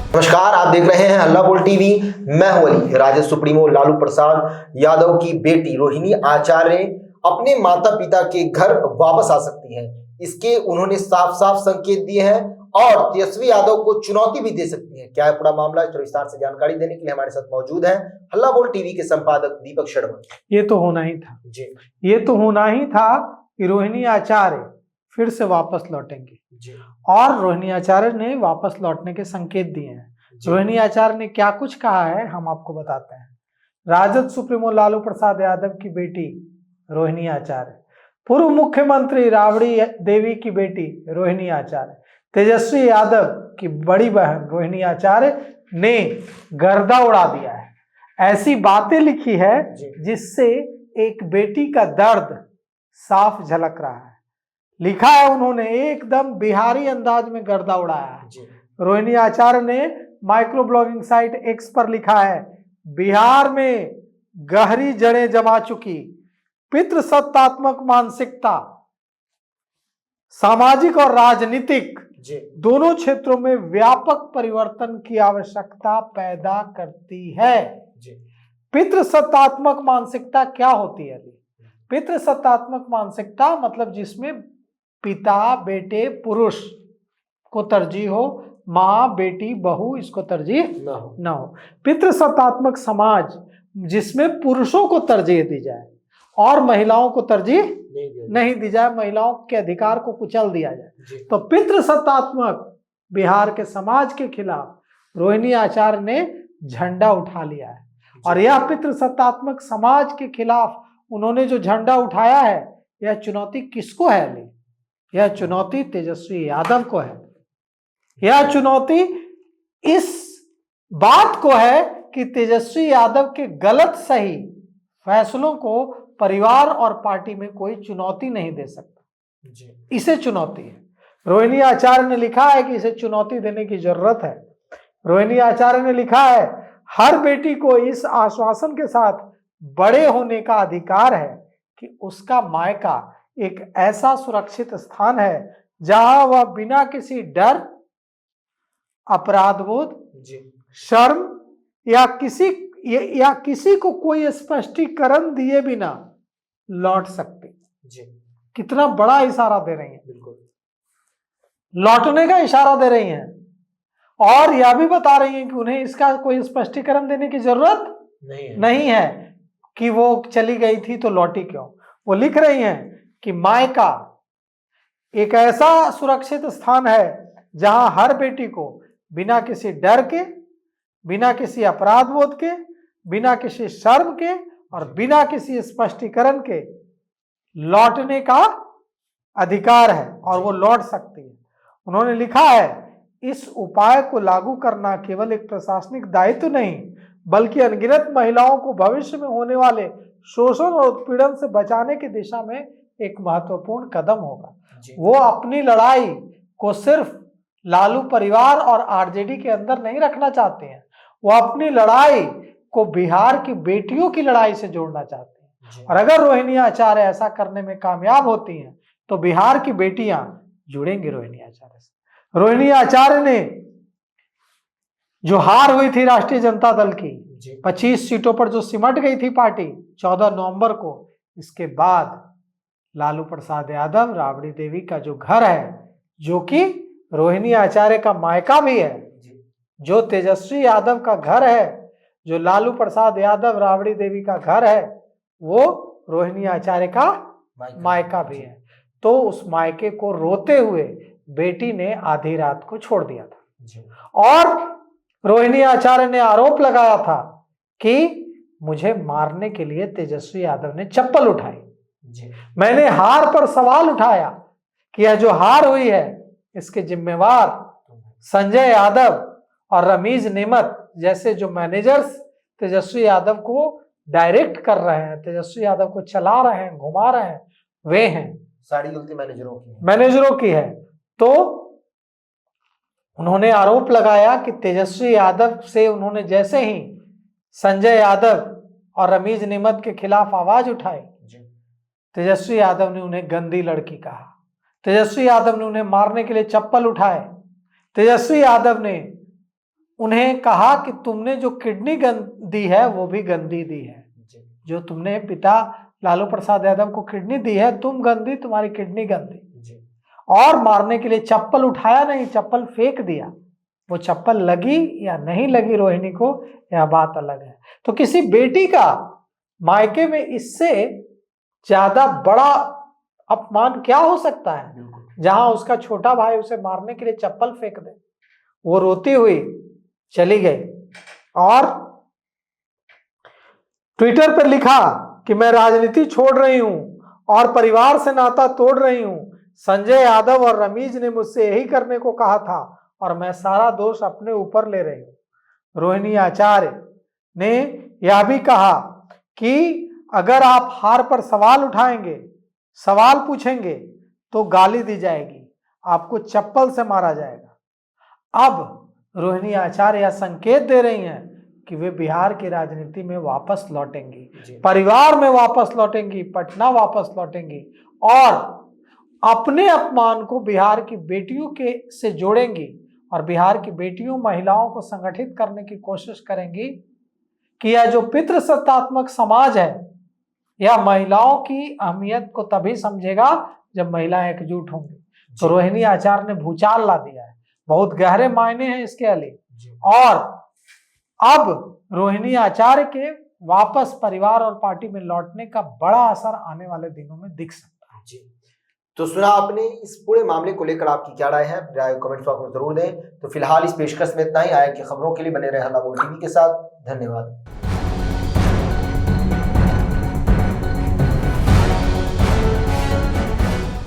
नमस्कार, आप देख रहे हैं हल्ला बोल टीवी। मैं हूं अली। राजद सुप्रीमो लालू प्रसाद यादव की बेटी रोहिणी आचार्य अपने माता पिता के घर वापस आ सकती हैं, इसके उन्होंने साफ साफ संकेत दिए हैं और तेजस्वी यादव को चुनौती भी दे सकती हैं। क्या है पूरा मामला, इस विस्तार से जानकारी देने के लिए हमारे साथ मौजूद है हल्ला बोल टीवी के संपादक दीपक शर्मा। ये तो होना ही था जी, ये तो होना ही था कि रोहिणी आचार्य फिर से वापस लौटेंगे जी, और रोहिणी आचार्य ने वापस लौटने के संकेत दिए हैं। रोहिणी आचार्य ने क्या कुछ कहा है हम आपको बताते हैं। राजद सुप्रीमो लालू प्रसाद यादव की बेटी रोहिणी आचार्य, पूर्व मुख्यमंत्री राबड़ी देवी की बेटी रोहिणी आचार्य, तेजस्वी यादव की बड़ी बहन रोहिणी आचार्य ने गर्दा उड़ा दिया है। ऐसी बातें लिखी है जिससे एक बेटी का दर्द साफ झलक रहा है। लिखा है उन्होंने, एकदम बिहारी अंदाज में गर्दा उड़ाया है। रोहिणी आचार्य ने माइक्रो ब्लॉगिंग साइट एक्स पर लिखा है, बिहार में गहरी जड़ें जमा चुकी पितृसत्तात्मक मानसिकता सामाजिक और राजनीतिक दोनों क्षेत्रों में व्यापक परिवर्तन की आवश्यकता पैदा करती है। पितृसत्तात्मक मानसिकता क्या होती है? पितृसत्तात्मक मानसिकता मतलब जिसमें पिता बेटे पुरुष को तरजीह हो, माँ बेटी बहू इसको तरजीह न हो। पितृसत्तात्मक समाज जिसमें पुरुषों को तरजीह दी जाए और महिलाओं को तरजीह नहीं दी जाए, महिलाओं के अधिकार को कुचल दिया जाए। तो पितृसत्तात्मक बिहार के समाज के खिलाफ रोहिणी आचार्य ने झंडा उठा लिया है। और यह पितृसत्तात्मक समाज के खिलाफ उन्होंने जो झंडा उठाया है, यह चुनौती किसको है? यह चुनौती तेजस्वी यादव को है। यह चुनौती इस बात को है कि तेजस्वी यादव के गलत सही फैसलों को परिवार और पार्टी में कोई चुनौती नहीं दे सकता। इसे चुनौती है। रोहिणी आचार्य ने लिखा है कि इसे चुनौती देने की जरूरत है। रोहिणी आचार्य ने लिखा है, हर बेटी को इस आश्वासन के साथ बड़े होने का अधिकार है कि उसका मायका एक ऐसा सुरक्षित स्थान है जहां वह बिना किसी डर, अपराधबोध, शर्म या किसी को कोई स्पष्टीकरण दिए बिना लौट सकती। कितना बड़ा इशारा दे रही हैं, बिल्कुल लौटने का इशारा दे रही हैं। और यह भी बता रही हैं कि उन्हें इसका कोई स्पष्टीकरण देने की जरूरत नहीं है कि वो चली गई थी तो लौटी क्यों। वो लिख रही हैं कि मायका एक ऐसा सुरक्षित स्थान है जहां हर बेटी को बिना किसी डर के, बिना किसी अपराध बोध के, बिना किसी शर्म के और बिना किसी स्पष्टीकरण के लौटने का अधिकार है और वो लौट सकती है। उन्होंने लिखा है, इस उपाय को लागू करना केवल एक प्रशासनिक दायित्व नहीं बल्कि अनगिनत महिलाओं को भविष्य में होने वाले शोषण और उत्पीड़न से बचाने की दिशा में एक महत्वपूर्ण कदम होगा। वो अपनी लड़ाई को सिर्फ लालू परिवार और आरजेडी के अंदर नहीं रखना चाहते हैं, वो अपनी लड़ाई को बिहार की बेटियों की लड़ाई से जोड़ना चाहते हैं। और अगर रोहिणी आचार्य ऐसा करने में कामयाब होती हैं तो बिहार की बेटियां जुड़ेंगी रोहिणी आचार्य से। रोहिणी आचार्य ने जो हार हुई थी राष्ट्रीय जनता दल की 25 सीटों पर जो सिमट गई थी पार्टी 14 नवंबर को, इसके बाद लालू प्रसाद यादव राबड़ी देवी का जो घर है, जो कि रोहिणी आचार्य का मायका भी है, जो तेजस्वी यादव का घर है, जो लालू प्रसाद यादव राबड़ी देवी का घर है, वो रोहिणी आचार्य का मायका भी है। तो उस मायके को रोते हुए बेटी ने आधी रात को छोड़ दिया था और रोहिणी आचार्य ने आरोप लगाया था कि मुझे मारने के लिए तेजस्वी यादव ने चप्पल उठाई। मैंने हार पर सवाल उठाया कि यह जो हार हुई है इसके जिम्मेवार संजय यादव और रमीज नेमत जैसे जो मैनेजर्स तेजस्वी यादव को डायरेक्ट कर रहे हैं, तेजस्वी यादव को चला रहे हैं, घुमा रहे हैं, वे हैं। सारी गलती मैनेजरों की है। तो उन्होंने आरोप लगाया कि तेजस्वी यादव से उन्होंने जैसे ही संजय यादव और रमीज नेमत के खिलाफ आवाज उठाई, तेजस्वी यादव ने उन्हें गंदी लड़की कहा, तेजस्वी यादव ने उन्हें मारने के लिए चप्पल उठाए, तेजस्वी यादव ने उन्हें कहा कि तुमने जो किडनी दी है वो भी गंदी दी है। जो तुमने पिता लालू प्रसाद यादव को किडनी दी है, तुम गंदी, तुम्हारी किडनी गंदी। और मारने के लिए चप्पल उठाया नहीं, चप्पल फेंक दिया। वो चप्पल लगी या नहीं लगी रोहिणी को, यह बात अलग है। तो किसी बेटी का मायके में इससे ज्यादा बड़ा अपमान क्या हो सकता है, जहां उसका छोटा भाई उसे मारने के लिए चप्पल फेंक दे। वो रोती हुई चली गई और ट्विटर पर लिखा कि मैं राजनीति छोड़ रही हूं और परिवार से नाता तोड़ रही हूं। संजय यादव और रमीज ने मुझसे यही करने को कहा था और मैं सारा दोष अपने ऊपर ले रही हूं। रोहिणी आचार्य ने यह भी कहा कि अगर आप हार पर सवाल उठाएंगे, सवाल पूछेंगे तो गाली दी जाएगी, आपको चप्पल से मारा जाएगा। अब रोहिणी आचार्य यह संकेत दे रही हैं कि वे बिहार की राजनीति में वापस लौटेंगी, परिवार में वापस लौटेंगी, पटना वापस लौटेंगी और अपने अपमान को बिहार की बेटियों के से जोड़ेंगी और बिहार की बेटियों, महिलाओं को संगठित करने की कोशिश करेंगी कि यह जो पितृसत्तात्मक समाज है, यह महिलाओं की अहमियत को तभी समझेगा जब महिलाएं एकजुट होंगी। तो रोहिणी आचार्य ने भूचाल ला दिया है, बहुत गहरे मायने हैं इसके लिए। और अब रोहिणी आचार्य के वापस परिवार और पार्टी में लौटने का बड़ा असर आने वाले दिनों में दिख सकता है। जी, तो सुना आपने, इस पूरे मामले को लेकर आपकी क्या राय है, राय कमेंट बॉक्स में जरूर दें। तो फिलहाल इस पेशकश में इतना ही। आए कि खबरों के लिए बने रहे हल्ला बोल टीवी के साथ। धन्यवाद।